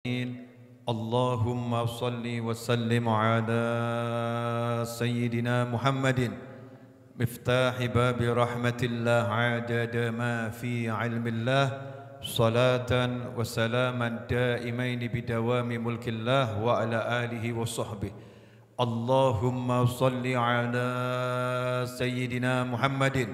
اللهم صل وسلم على سيدنا محمد مفتاح باب رحمة الله عدد ما في علم الله صلاة وسلاما دائمين بدوام ملك الله وعلى آله وصحبه. اللهم صل على سيدنا محمد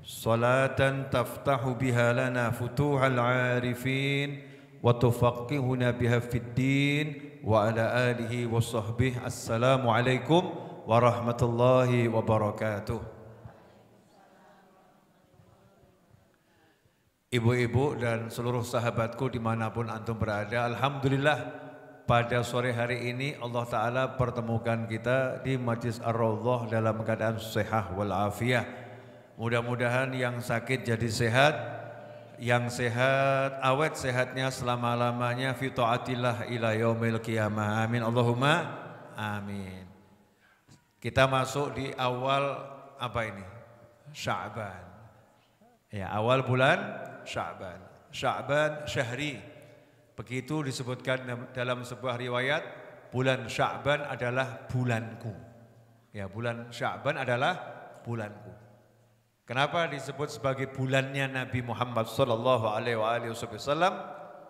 صلاة تفتح بها لنا فتوح العارفين وتفقهنا بها في الدين وعلى آله وصحبه. Assalamualaikum warahmatullahi wabarakatuh. Ibu-ibu dan seluruh sahabatku dimanapun antum berada, alhamdulillah pada sore hari ini Allah Ta'ala pertemukan kita di Majlis Ar-Raudhah dalam keadaan sehat walafiat. Mudah-mudahan yang sakit jadi sehat, yang sehat awet sehatnya selama-lamanya fi taatillah ila yaumil qiyamah. Amin Allahumma amin. Kita masuk di awal apa ini? Sya'ban. Ya, awal bulan Sya'ban. Sya'ban syahri. Begitu disebutkan dalam sebuah riwayat, bulan Sya'ban adalah bulanku. Ya, bulan Sya'ban adalah bulanku. Kenapa disebut sebagai bulannya Nabi Muhammad sallallahu alaihi wasallam?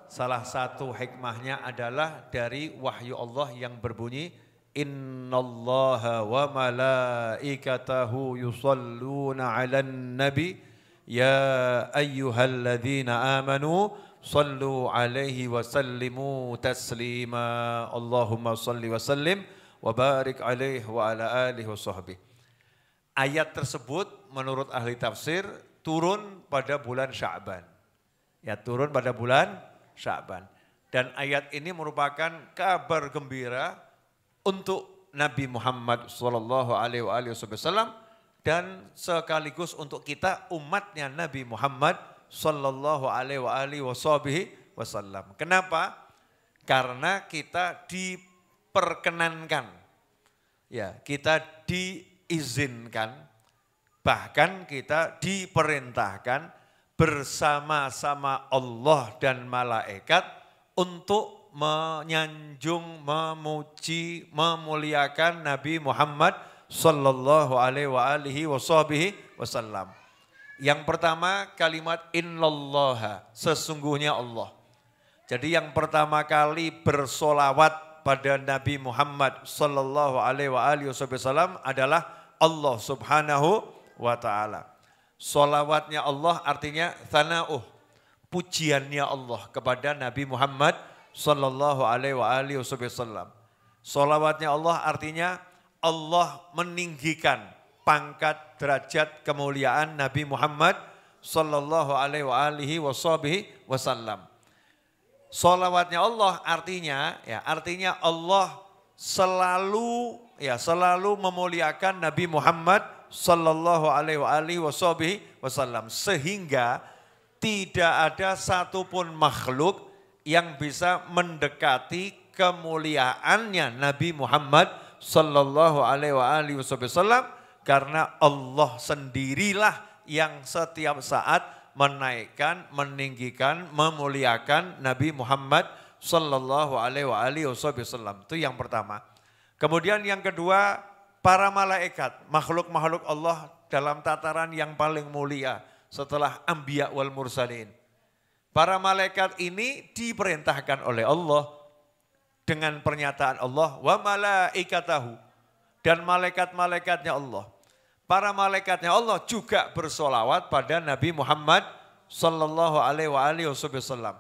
Salah satu hikmahnya adalah dari wahyu Allah yang berbunyi innallaha wa malaikatahu yusalluna 'alan nabi ya ayyuhalladzina amanu sallu 'alaihi wa sallimu taslima. Allahumma salli wa sallim wa barik 'alaihi wa ala alihi wa sahbihi. Ayat tersebut menurut ahli tafsir turun pada bulan Sya'ban. Ya, turun pada bulan Sya'ban. Dan ayat ini merupakan kabar gembira untuk Nabi Muhammad SAW dan sekaligus untuk kita umatnya Nabi Muhammad SAW. Kenapa? Karena kita diperkenankan. Ya, kita diizinkan, bahkan kita diperintahkan bersama-sama Allah dan malaikat untuk menyanjung, memuji, memuliakan Nabi Muhammad sallallahu alaihi wasallam. Yang pertama kalimat innallaha, sesungguhnya Allah. Jadi yang pertama kali bersolawat pada Nabi Muhammad sallallahu alaihi wasallam adalah Allah Subhanahu wa ta'ala. Solawatnya Allah artinya thana'uh, pujiannya Allah kepada Nabi Muhammad sallallahu alaihi wasallam. Solawatnya Allah artinya Allah meninggikan pangkat derajat kemuliaan Nabi Muhammad sallallahu alaihi wasallam. Solawatnya Allah artinya Allah selalu memuliakan Nabi Muhammad sallallahu alaihi wasallam sehingga tidak ada satupun makhluk yang bisa mendekati kemuliaannya Nabi Muhammad sallallahu alaihi wasallam karena Allah sendirilah yang setiap saat menaikkan, meninggikan, memuliakan Nabi Muhammad sallallahu alaihi wasallam. Itu yang pertama. Kemudian yang kedua, para malaikat, makhluk-makhluk Allah dalam tataran yang paling mulia setelah anbiya wal mursalin. Para malaikat ini diperintahkan oleh Allah dengan pernyataan Allah wa malaikatahu, dan malaikat-malaikatnya Allah. Para malaikatnya Allah juga bersolawat pada Nabi Muhammad sallallahu alaihi wasallam.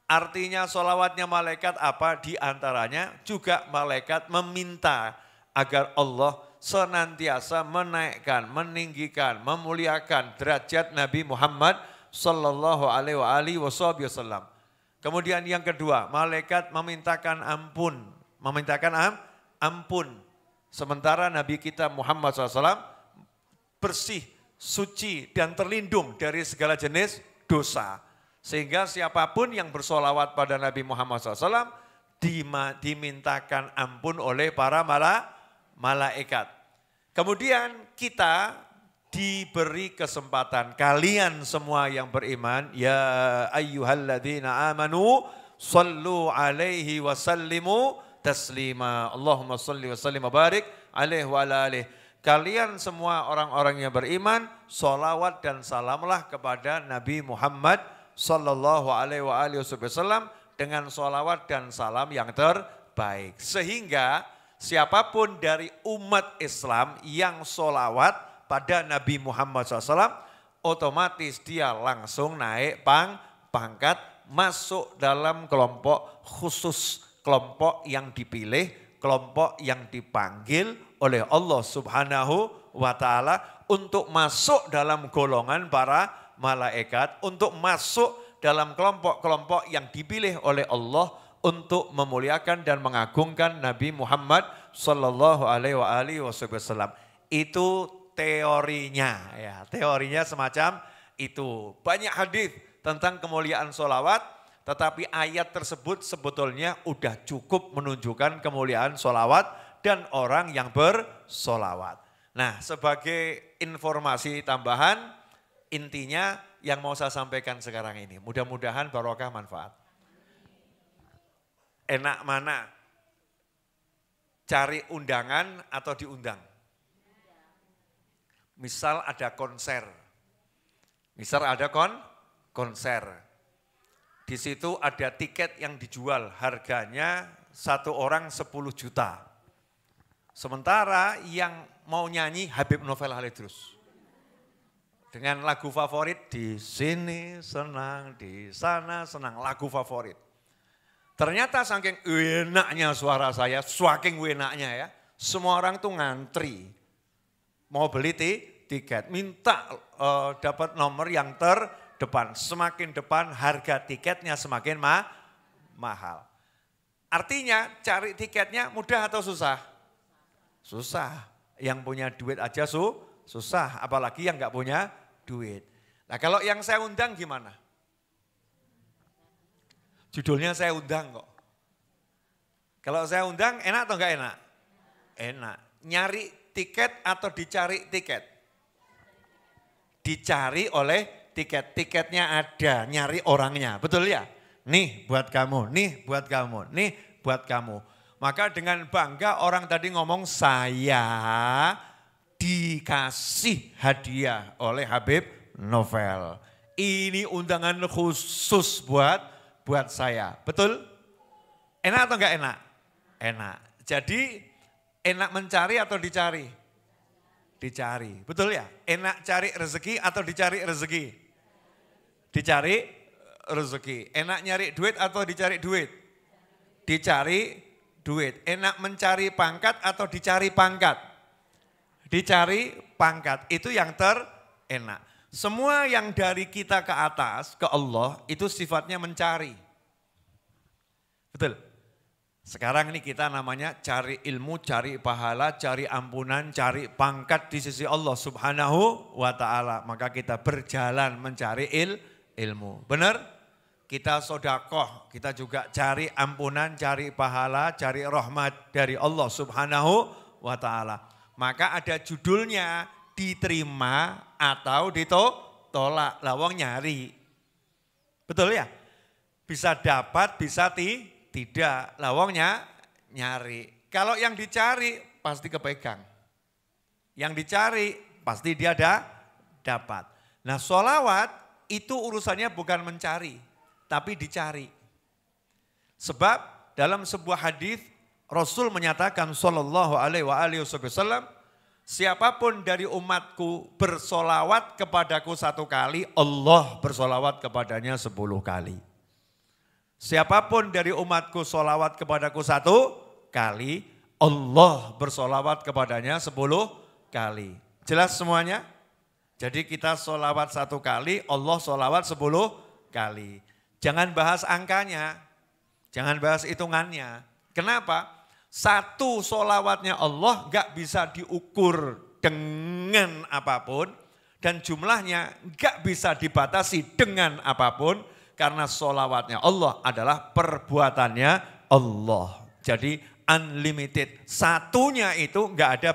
Artinya solawatnya malaikat apa? Di antaranya juga malaikat meminta agar Allah senantiasa menaikkan, meninggikan, memuliakan derajat Nabi Muhammad sallallahu alaihi wasallam. Kemudian yang kedua, malaikat memintakan ampun, ampun. Sementara Nabi kita Muhammad SAW bersih, suci, dan terlindung dari segala jenis dosa. Sehingga siapapun yang bersolawat pada Nabi Muhammad SAW dimintakan ampun oleh para malaikat. Kemudian kita diberi kesempatan, kalian semua yang beriman, ya ayyuhalladzina amanu sallu alaihi wa sallimu taslima. Allahumma salli wa sallim wa barik alaihi wa ala alihi. Kalian semua orang-orang yang beriman, sholawat dan salamlah kepada Nabi Muhammad sallallahu alaihi wa alihi wasallam dengan sholawat dan salam yang terbaik. Sehingga siapapun dari umat Islam yang sholawat pada Nabi Muhammad SAW, otomatis dia langsung naik pangkat, masuk dalam kelompok khusus, kelompok yang dipilih, kelompok yang dipanggil oleh Allah Subhanahu wa Ta'ala untuk masuk dalam golongan para malaikat, untuk masuk dalam kelompok-kelompok yang dipilih oleh Allah untuk memuliakan dan mengagungkan Nabi Muhammad sallallahu alaihi wasallam. Itu teorinya, ya, teorinya semacam itu. Banyak hadis tentang kemuliaan sholawat, tetapi ayat tersebut sebetulnya udah cukup menunjukkan kemuliaan sholawat dan orang yang bersolawat. Nah, sebagai informasi tambahan, intinya yang mau saya sampaikan sekarang ini, mudah-mudahan barokah manfaat. Enak mana? Cari undangan atau diundang? Misal ada konser. Misal ada konser. Di situ ada tiket yang dijual, harganya satu orang 10 juta. Sementara yang mau nyanyi Habib Novel Halidrus. Dengan lagu favorit, di sini senang, di sana senang, lagu favorit. Ternyata saking enaknya suara saya, saking enaknya ya, semua orang tuh ngantri. Mau beli tiket, minta dapat nomor yang terdepan. Semakin depan harga tiketnya semakin mahal. Artinya cari tiketnya mudah atau susah? Susah. Yang punya duit aja susah, apalagi yang nggak punya duit. Nah, kalau yang saya undang gimana? Judulnya saya undang kok. Kalau saya undang enak atau enggak enak? Enak. Nyari tiket atau dicari tiket? Dicari oleh tiket. Tiketnya ada, nyari orangnya. Betul ya? Nih buat kamu, nih buat kamu, nih buat kamu. Maka dengan bangga orang tadi ngomong, saya dikasih hadiah oleh Habib Novel. Ini undangan khusus buat saya. Betul? Enak atau enggak enak? Enak. Jadi enak mencari atau dicari? Dicari. Betul ya? Enak cari rezeki atau dicari rezeki? Dicari rezeki. Enak nyari duit atau dicari duit? Dicari duit. Enak mencari pangkat atau dicari pangkat? Dicari pangkat. Itu yang terenak. Semua yang dari kita ke atas, ke Allah, itu sifatnya mencari. Betul? Sekarang ini kita namanya cari ilmu, cari pahala, cari ampunan, cari pangkat di sisi Allah Subhanahu wa Ta'ala. Maka kita berjalan mencari ilmu. Benar? Kita sodakoh, kita juga cari ampunan, cari pahala, cari rahmat dari Allah Subhanahu wa Ta'ala. Maka ada judulnya, diterima atau ditolak. Lawang nyari. Betul ya? Bisa dapat, bisa tidak. Lawangnya nyari. Kalau yang dicari pasti kepegang. Yang dicari pasti dia dapat. Nah, sholawat itu urusannya bukan mencari, tapi dicari. Sebab dalam sebuah hadis Rasul menyatakan sallallahu alaihi wasallam, siapapun dari umatku bersolawat kepadaku 1 kali, Allah bersolawat kepadanya 10 kali. Siapapun dari umatku solawat kepadaku 1 kali, Allah bersolawat kepadanya 10 kali. Jelas semuanya? Jadi kita solawat 1 kali, Allah solawat 10 kali. Jangan bahas angkanya, jangan bahas hitungannya. Kenapa? Satu solawatnya Allah gak bisa diukur dengan apapun. Dan jumlahnya gak bisa dibatasi dengan apapun. Karena solawatnya Allah adalah perbuatannya Allah. Jadi unlimited. Satunya itu gak ada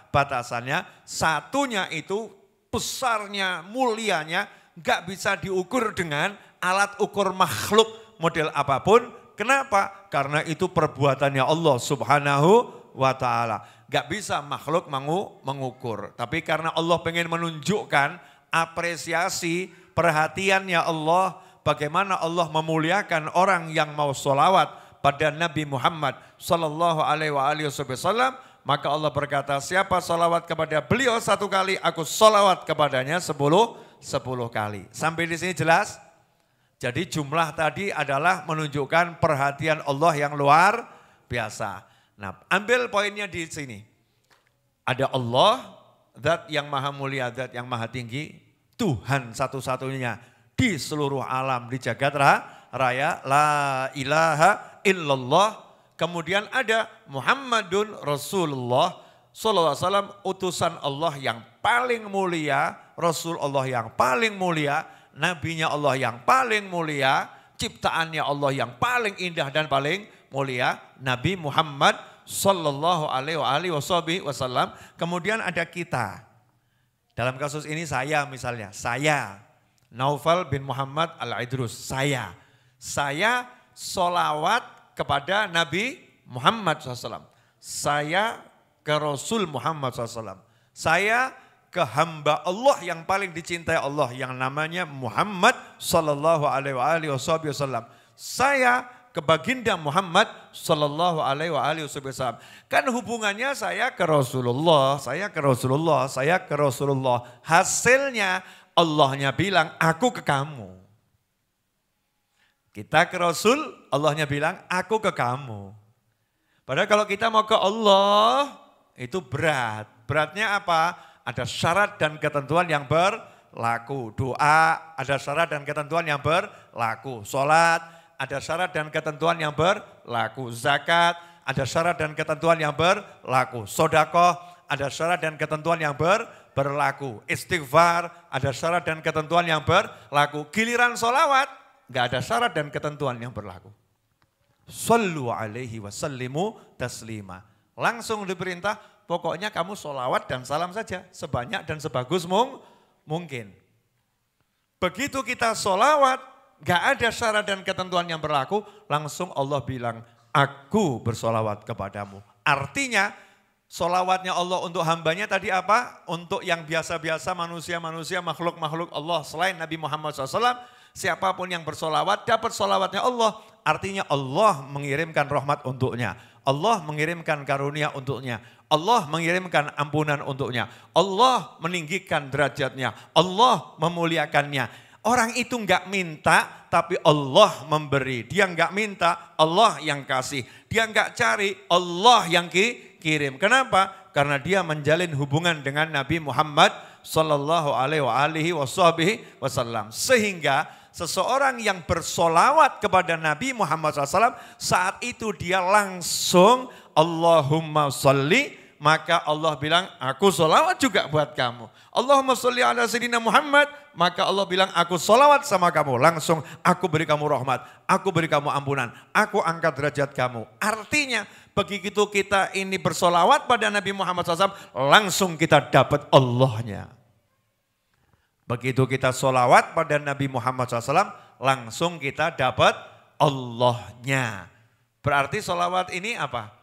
batasannya. Satunya itu besarnya, mulianya gak bisa diukur dengan alat ukur makhluk model apapun. Kenapa? Karena itu perbuatannya Allah Subhanahu wa ta'ala. Gak bisa makhluk mengukur. Tapi karena Allah pengen menunjukkan apresiasi, perhatiannya Allah, bagaimana Allah memuliakan orang yang mau sholawat pada Nabi Muhammad sallallahu alaihi wasallam, maka Allah berkata, siapa sholawat kepada beliau 1 kali, aku sholawat kepadanya 10 kali. Sampai di sini jelas? Jadi jumlah tadi adalah menunjukkan perhatian Allah yang luar biasa. Nah, ambil poinnya di sini. Ada Allah, zat yang maha mulia, zat yang maha tinggi, Tuhan satu-satunya di seluruh alam, di jagat raya, la ilaha illallah. Kemudian ada Muhammadun Rasulullah sallallahu alaihi wasallam, utusan Allah yang paling mulia, Rasul Allah yang paling mulia, nabinya Allah yang paling mulia, ciptaannya Allah yang paling indah dan paling mulia, Nabi Muhammad sallallahu alaihi wasallam. Kemudian ada kita. Dalam kasus ini saya misalnya, saya Naufal bin Muhammad Al-Idrus, saya solawat kepada Nabi Muhammad SAW. Saya ke Rasul Muhammad SAW. Saya ke hamba Allah yang paling dicintai Allah yang namanya Muhammad sallallahu alaihi wasallam. Saya ke baginda Muhammad sallallahu alaihi wasallam. Kan hubungannya saya ke Rasulullah, saya ke Rasulullah, saya ke Rasulullah. Hasilnya Allahnya bilang aku ke kamu. Kita ke Rasul, Allahnya bilang aku ke kamu. Padahal kalau kita mau ke Allah itu berat. Beratnya apa? Ada syarat dan ketentuan yang berlaku. Doa ada syarat dan ketentuan yang berlaku. Sholat ada syarat dan ketentuan yang berlaku. Zakat ada syarat dan ketentuan yang berlaku. Sedekah ada syarat dan ketentuan yang berlaku. Istighfar ada syarat dan ketentuan yang berlaku. Giliran sholawat enggak ada syarat dan ketentuan yang berlaku. Sallu alaihi wasallimu taslima. Langsung diperintah, pokoknya kamu sholawat dan salam saja. Sebanyak dan sebagus mungkin. Begitu kita sholawat, gak ada syarat dan ketentuan yang berlaku, langsung Allah bilang, aku bersolawat kepadamu. Artinya, sholawatnya Allah untuk hambanya tadi apa? Untuk yang biasa-biasa manusia-manusia, makhluk-makhluk Allah selain Nabi Muhammad SAW, siapapun yang bersolawat dapat solawatnya Allah. Artinya Allah mengirimkan rahmat untuknya. Allah mengirimkan karunia untuknya. Allah mengirimkan ampunan untuknya. Allah meninggikan derajatnya. Allah memuliakannya. Orang itu enggak minta tapi Allah memberi. Dia enggak minta, Allah yang kasih. Dia enggak cari, Allah yang kirim. Kenapa? Karena dia menjalin hubungan dengan Nabi Muhammad sallallahu alaihi wasallam. Sehingga seseorang yang bersolawat kepada Nabi Muhammad SAW, saat itu dia langsung Allahumma sholli, maka Allah bilang aku solawat juga buat kamu. Allahumma sholli ala sayyidina Muhammad, maka Allah bilang aku solawat sama kamu. Langsung aku beri kamu rahmat, aku beri kamu ampunan, aku angkat derajat kamu. Artinya begitu kita ini bersolawat pada Nabi Muhammad SAW, langsung kita dapat Allahnya. Begitu kita sholawat pada Nabi Muhammad SAW, langsung kita dapat Allahnya. Berarti sholawat ini apa?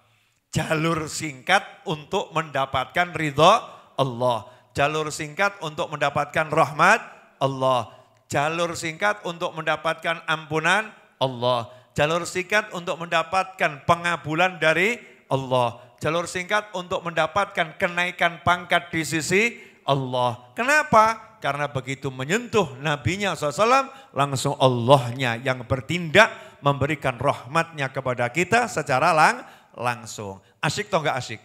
Jalur singkat untuk mendapatkan ridha Allah. Jalur singkat untuk mendapatkan rahmat Allah. Jalur singkat untuk mendapatkan ampunan Allah. Jalur singkat untuk mendapatkan pengabulan dari Allah. Jalur singkat untuk mendapatkan kenaikan pangkat di sisi Allah. Kenapa? Karena begitu menyentuh nabinya SAW, langsung Allahnya yang bertindak memberikan rahmatnya kepada kita secara langsung. Asyik atau enggak asyik?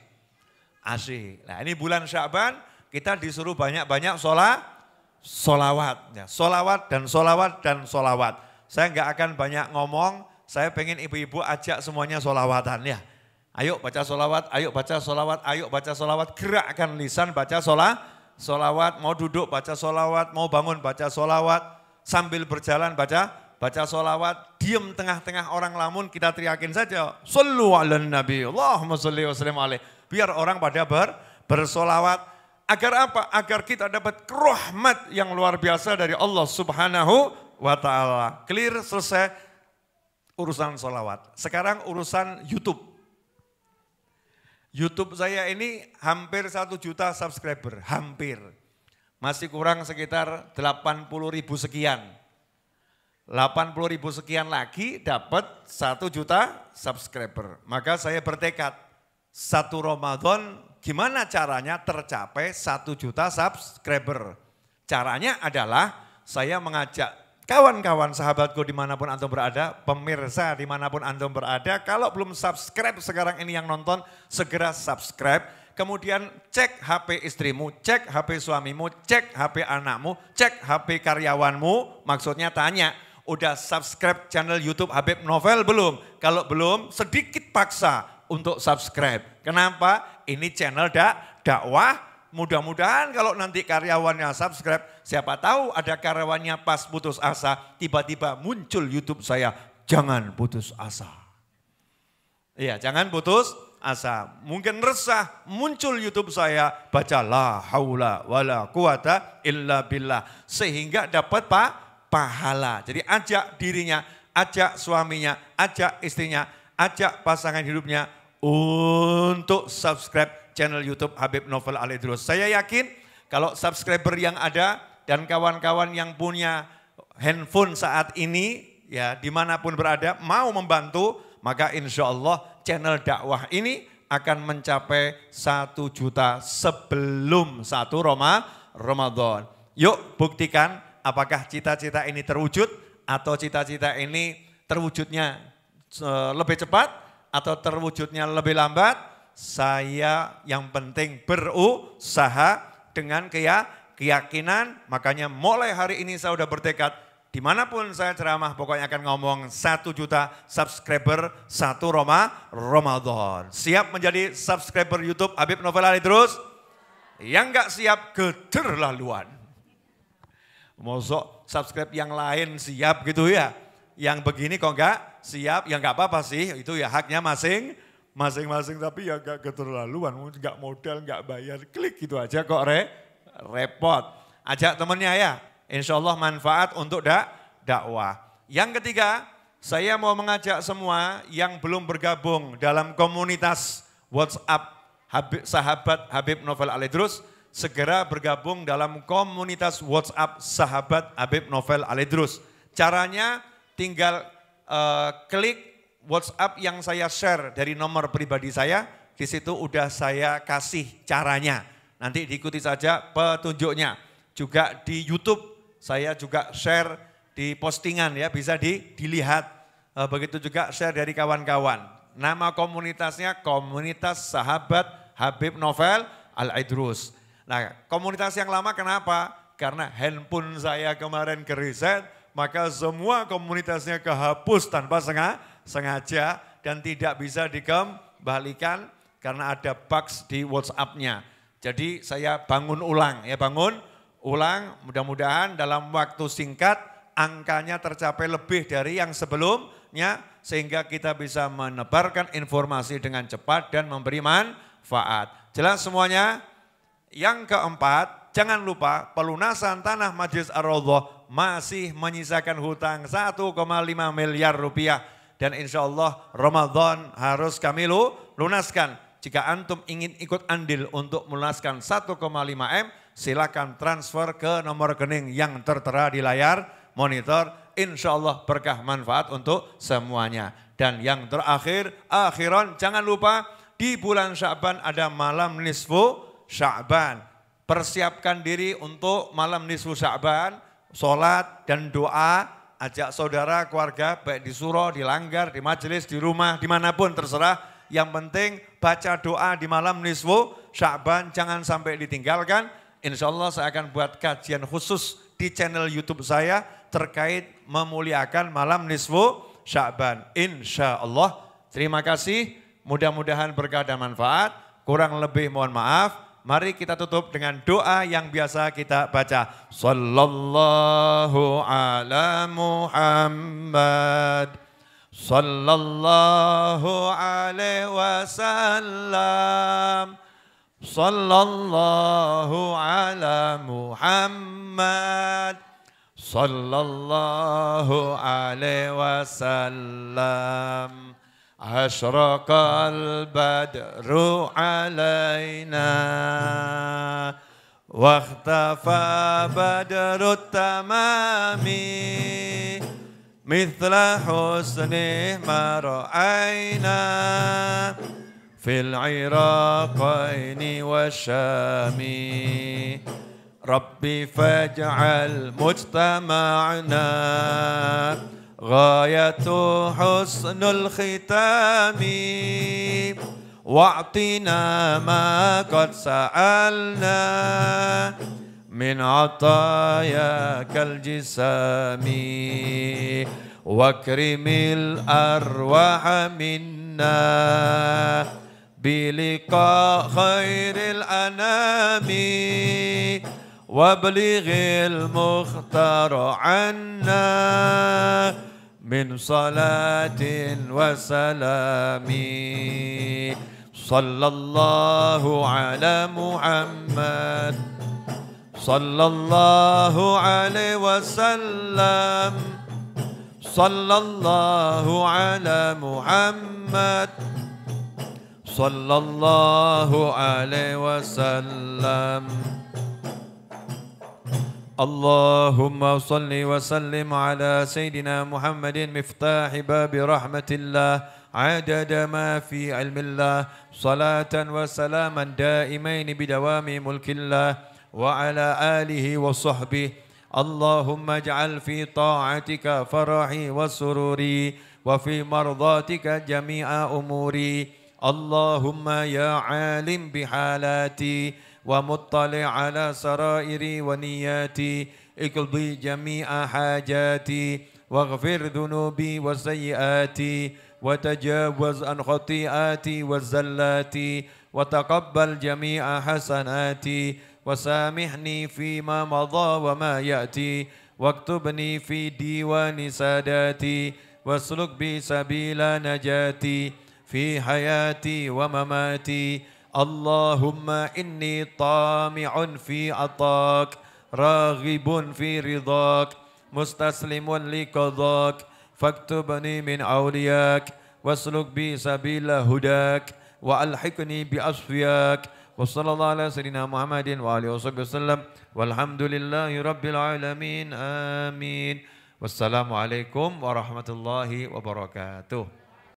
Asyik. Nah ini bulan Sya'ban kita disuruh banyak-banyak solawat. Ya, solawat dan solawat dan solawat. Saya enggak akan banyak ngomong, saya pengen ibu-ibu ajak semuanya solawatan ya. Ayo baca solawat, ayo baca solawat, ayo baca solawat. Gerakkan lisan baca solawat, mau duduk baca solawat, mau bangun baca solawat, sambil berjalan baca solawat, diem tengah-tengah orang lamun kita teriakin saja, sallu ala nabi, Allahumma salli wa sallim alaih. Biar orang pada bersolawat, agar apa? Agar kita dapat rahmat yang luar biasa dari Allah Subhanahu wa ta'ala. Clear, selesai. urusan sholawat. Sekarang urusan YouTube. YouTube saya ini hampir 1 juta subscriber, hampir. Masih kurang sekitar 80.000 sekian. 80.000 sekian lagi dapat 1 juta subscriber. Maka saya bertekad, 1 Ramadan gimana caranya tercapai 1 juta subscriber. Caranya adalah saya mengajak kawan-kawan sahabatku dimanapun antum berada, pemirsa dimanapun antum berada, kalau belum subscribe sekarang ini yang nonton, segera subscribe. Kemudian cek HP istrimu, cek HP suamimu, cek HP anakmu, cek HP karyawanmu, maksudnya tanya, udah subscribe channel YouTube Habib Novel belum? Kalau belum, sedikit paksa untuk subscribe. Kenapa? Ini channel dakwah. Mudah-mudahan kalau nanti karyawannya subscribe, siapa tahu ada karyawannya pas putus asa, tiba-tiba muncul YouTube saya, jangan putus asa. Iya, jangan putus asa. Mungkin resah, muncul YouTube saya, baca la haula wala quwata illa billah. Sehingga dapat pahala. Jadi ajak dirinya, ajak suaminya, ajak istrinya, ajak pasangan hidupnya untuk subscribe channel YouTube Habib Novel Al Idrus. Saya yakin kalau subscriber yang ada dan kawan-kawan yang punya handphone saat ini, ya dimanapun berada, mau membantu, maka insya Allah channel dakwah ini akan mencapai 1 juta sebelum 1 Ramadan. Yuk buktikan apakah cita-cita ini terwujud atau cita-cita ini terwujudnya lebih cepat atau terwujudnya lebih lambat. Saya yang penting berusaha dengan keyakinan, makanya mulai hari ini saya sudah bertekad, dimanapun saya ceramah pokoknya akan ngomong 1 juta subscriber 1 Ramadan. Siap menjadi subscriber YouTube Habib Novel Al Idrus? Yang enggak siap keterlaluan. Mosok subscribe yang lain siap gitu ya. Yang begini kok enggak siap, ya enggak apa-apa sih, itu ya haknya masing-masing, tapi ya gak keterlaluan, gak modal, gak bayar, klik gitu aja kok repot. Ajak temennya ya, insya Allah manfaat untuk dakwah. Yang ketiga, saya mau mengajak semua yang belum bergabung dalam komunitas WhatsApp Sahabat Habib Novel Al Idrus, segera bergabung dalam komunitas WhatsApp Sahabat Habib Novel Al Idrus. Caranya tinggal klik WhatsApp yang saya share dari nomor pribadi saya, di situ udah saya kasih caranya. Nanti diikuti saja petunjuknya. Juga di YouTube saya juga share di postingan ya, bisa dilihat. Begitu juga share dari kawan-kawan. Nama komunitasnya Komunitas Sahabat Habib Novel Al Idrus. Nah, komunitas yang lama kenapa? Karena handphone saya kemarin kereset, maka semua komunitasnya kehapus tanpa sengaja dan tidak bisa dikembalikan karena ada bugs di WhatsApp-nya. Jadi saya bangun ulang, mudah-mudahan dalam waktu singkat angkanya tercapai lebih dari yang sebelumnya sehingga kita bisa menebarkan informasi dengan cepat dan memberi manfaat. Jelas semuanya? Yang keempat, jangan lupa pelunasan tanah Majlis Ar-Raudhah masih menyisakan hutang 1,5 miliar rupiah. Dan insya Allah Ramadan harus kami lunaskan. Jika antum ingin ikut andil untuk melunaskan 1,5 M, silakan transfer ke nomor rekening yang tertera di layar monitor. Insya Allah berkah manfaat untuk semuanya. Dan yang terakhir, akhiran jangan lupa di bulan Sya'ban ada malam nisfu Sya'ban. Persiapkan diri untuk malam nisfu Sya'ban, sholat dan doa. Ajak saudara, keluarga, baik di surau, di langgar, di majelis, di rumah, dimanapun terserah. Yang penting baca doa di malam nisfu Sya'ban, jangan sampai ditinggalkan. Insya Allah saya akan buat kajian khusus di channel YouTube saya terkait memuliakan malam nisfu Sya'ban. Insya Allah. Terima kasih, mudah-mudahan berkah dan manfaat. Kurang lebih mohon maaf. Mari kita tutup dengan doa yang biasa kita baca. Sallallahu ala Muhammad. Sallallahu alaihi wasallam. Sallallahu ala Muhammad. sallallahu alaihi wasallam. Asyraqal badru alaina wakhtafa badrut tamami mithla husnih ma ra'ayna fil iraqaini wasyami. Rabbi faj'al mujtama'na ghayatu husnul khitami wa'tina ma qad sa'alna min atayakal jisami wakrimil arwaha minna biliqa khairil anami wablighil mukhtar anna min salatin wa salami. Sallallahu ala Muhammad sallallahu alaihi wasallam. Sallallahu ala Muhammad sallallahu alaihi wasallam. Allahumma salli wa sallim ala Sayyidina Muhammadin miftahi babi rahmatillah adada ma fi ilmillah salatan wa salaman daimaini bidawami mulkillah wa ala alihi wa sahbihi. Allahumma ij'al fi ta'atika farahi wa sururi wa fi mardatika jami'a umuri. Allahumma ya alim bihalati wa muttali ala sarairi wa niyati iqdi jami'a hajati waghfir dhunubi wa sayyiati wa tajawaz an khati'ati wa zallati wa taqabbal jami'a hasanati wa samihni fima madha wa ma ya'ti waktubni fi diwani sadati wasluk bi sabila najati fi hayati wa mamati. Allahumma inni tami'un fi atak raghibun fi ridak mustaslimun li qadak faktubni min awliyak wasluk bi sabila hudak wa alhiqni bi asfiyak. Wa sallallahu ala sayyidina Muhammadin wa alihi wasallam walhamdulillahi rabbil alamin amin. Wassalamualaikum warahmatullahi wabarakatuh.